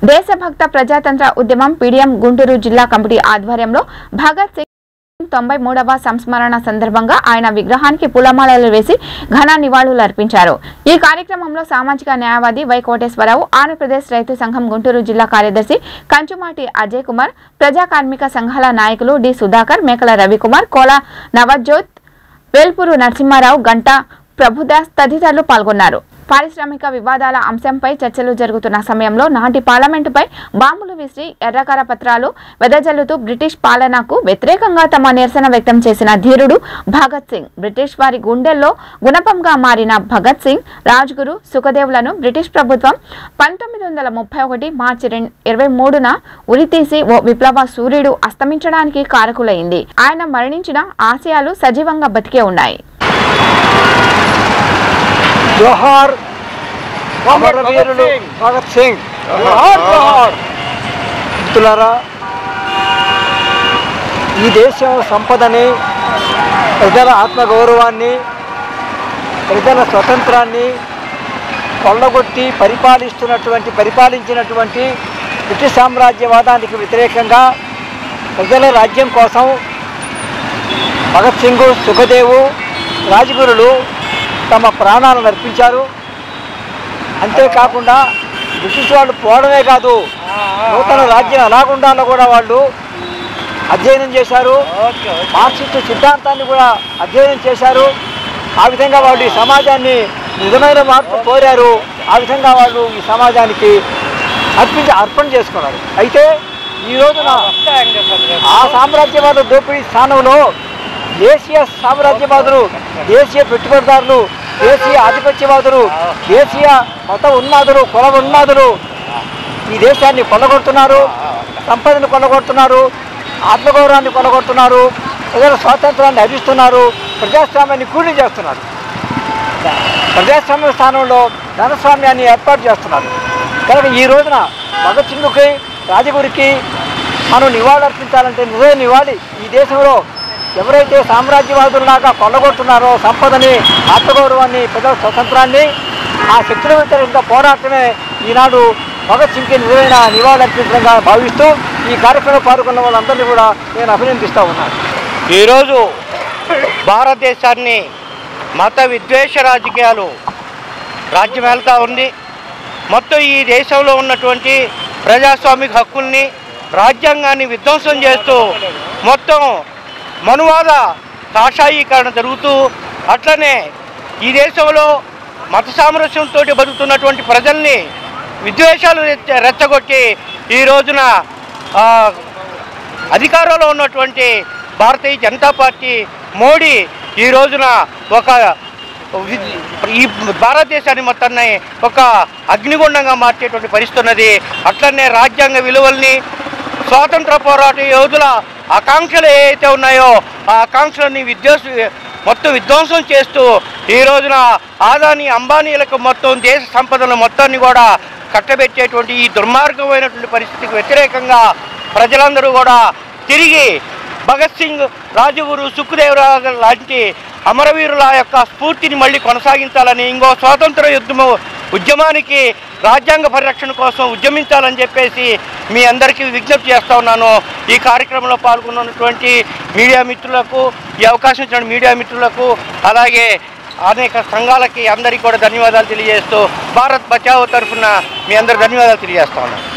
దేశభక్త ప్రజాతంత్ర ఉద్యమం పీడీఎం గుంటూరు జిల్లా కమిటీ ఆధ్వర్యంలో భగత్ సింగ్ 93వ సంస్మరణ సందర్భంగా ఆయన విగ్రహానికి పూలమాలలు వేసి ఘన నివాళులు అర్పించారు। ఈ కార్యక్రమంలో సామాజిక న్యాయవాది వై కోటేశ్వరరావు, ఆంధ్రప్రదేశ్ రైతు సంఘం గుంటూరు జిల్లా కార్యదర్శి కంచుమాటి అజయ్ కుమార్, ప్రజా కార్మిక సంఘాల నాయకులు డి సుధాకర్, మేకల రవికుమార్, కోల నవజ్యోత్, వేల్పూరు నరసింహారావు, గంట ప్రభుదాస్ తదితరులు పాల్గొన్నారు। పారిశ్రామిక వివాదాల అంశంపై చర్చలు జరుగుతున్న సమయంలో నాటి పార్లమెంటుపై బాంబులు విసిరి ఎర్రకార పత్రాలు వెదజల్లుతూ బ్రిటిష్ పాలనకు వ్యతిరేకంగా తమ నిరసన వ్యక్తం చేసిన ధీరుడు భగత్ సింగ్, బ్రిటిష్ వారి గుండెల్లో గుణపంగా మారిన భగత్ సింగ్, రాజ్గురు, సుఖదేవ్లను బ్రిటిష్ ప్రభుత్వం 1931 మార్చి 23న ఉరితీసి ఓ విప్లవ సూర్యుడు అస్తమించడానికి కారకులైంది। ఆయన మరణించిన ఆశయాలు సజీవంగా బతికే ఉన్నాయి। जोहार अमरवीरुलु भगत सिंग जोहार जोहार मित्रुलारा ఈ దేశం సంపదని ప్రజల ఆత్మగౌరవాన్ని ప్రజల స్వతంత్రాన్ని కొల్లగొట్టి పరిపాలించినటువంటి బ్రిటిష్ సామ్రాజ్యవాదానికి వ్యతిరేకంగా ప్రజల రాజ్యం కోసం భగత్ సింగ్, సుఖదేవు, రాజ్గురులు తమ ప్రాణాలను అర్పించారు। అంతేకాకుండా బ్రిటిష్ వాళ్ళు పోవడమే కాదు, నూతన రాజ్యం ఎలాగుండాలో కూడా వాళ్ళు అధ్యయనం చేశారు। మార్క్సిస్ట్ సిద్ధాంతాన్ని కూడా అధ్యయనం చేశారు। ఆ విధంగా వాళ్ళు ఈ సమాజాన్ని నిజమైన మార్పు కోరారు। ఆ విధంగా వాళ్ళు ఈ సమాజానికి అర్పణ చేసుకున్నారు। అయితే ఈ రోజున ఆ సామ్రాజ్యవాద దోపిడీ స్థానంలో దేశీయ సామ్రాజ్యవాదులు, దేశీయ పెట్టుబడిదారులు, దేశీయ ఆధిపత్యవాదులు, దేశీయ మత ఉన్మాదులు, కుల ఉన్మాదులు ఈ దేశాన్ని కొల్లగొడుతున్నారు, సంపదను కొల్లగొడుతున్నారు, ఆత్మగౌరవాన్ని కొల్లగొడుతున్నారు, ప్రజల స్వాతంత్రాన్ని హరిస్తున్నారు, ప్రజాస్వామ్యాన్ని కూలీ చేస్తున్నారు, ప్రజాస్వామ్య స్థానంలో ధనస్వామ్యాన్ని ఏర్పాటు చేస్తున్నారు। కనుక ఈ రోజున భగత్ సింగ్కి, రాజగురికి మనం నివాళులర్పించాలంటే నిజమైన నివాళి ఈ దేశంలో ఎవరైతే సామ్రాజ్యవాదుల్లాగా కొల్లగొడుతున్నారో సంపదని, ఆత్మగౌరవాన్ని, ప్రజల స్వతంత్రాన్ని, ఆ శక్తుల వ్యతిరేకంగా పోరాటమే ఈనాడు భగత్ సింగ్కి నిజమైన నివాళులర్పించడంగా భావిస్తూ ఈ కార్యక్రమంలో పాల్గొన్న వాళ్ళందరినీ కూడా నేను అభినందిస్తూ ఉన్నాను। ఈరోజు భారతదేశాన్ని మత విద్వేష రాజకీయాలు రాజ్యమేలుతా ఉంది। మొత్తం ఈ దేశంలో ఉన్నటువంటి ప్రజాస్వామిక హక్కుల్ని, రాజ్యాంగాన్ని విధ్వంసం చేస్తూ మొత్తం మనువాద కాషాయీకరణ జరుగుతూ, అట్లనే ఈ దేశంలో మత సామరస్యంతో బతుకుతున్నటువంటి ప్రజల్ని విద్వేషాలు రెచ్చగొట్టి ఈ రోజున అధికారంలో ఉన్నటువంటి భారతీయ జనతా పార్టీ మోడీ ఈ రోజున ఈ భారతదేశాన్ని మొత్తాన్ని ఒక అగ్నిగుండంగా మార్చేటువంటి పరిస్థితి ఉన్నది। అట్లనే రాజ్యాంగ విలువల్ని, స్వాతంత్ర పోరాట యోధుల ఆకాంక్షలు ఏవైతే ఉన్నాయో ఆ ఆకాంక్షలన్నీ మొత్తం విధ్వంసం చేస్తూ ఈ రోజున ఆదాని, అంబానీలకు మొత్తం దేశ సంపదల మొత్తాన్ని కూడా కట్టబెట్టేటువంటి ఈ దుర్మార్గమైనటువంటి పరిస్థితికి వ్యతిరేకంగా ప్రజలందరూ కూడా తిరిగి భగత్ సింగ్, రాజగురు, సుఖదేవరావు లాంటి అమరవీరుల యొక్క స్ఫూర్తిని మళ్ళీ కొనసాగించాలని, ఇంకో స్వాతంత్ర ఉద్యమానికి, రాజ్యాంగ పరిరక్షణ కోసం ఉద్యమించాలని చెప్పేసి మీ అందరికీ విజ్ఞప్తి చేస్తూ ఉన్నాను। ఈ కార్యక్రమంలో పాల్గొన్నటువంటి మీడియా మిత్రులకు, ఈ అవకాశం ఇచ్చిన మీడియా మిత్రులకు, అలాగే అనేక సంఘాలకి అందరికీ కూడా ధన్యవాదాలు తెలియజేస్తూ భారత్ బచావో తరఫున మీ అందరికి ధన్యవాదాలు తెలియజేస్తా ఉన్నాను।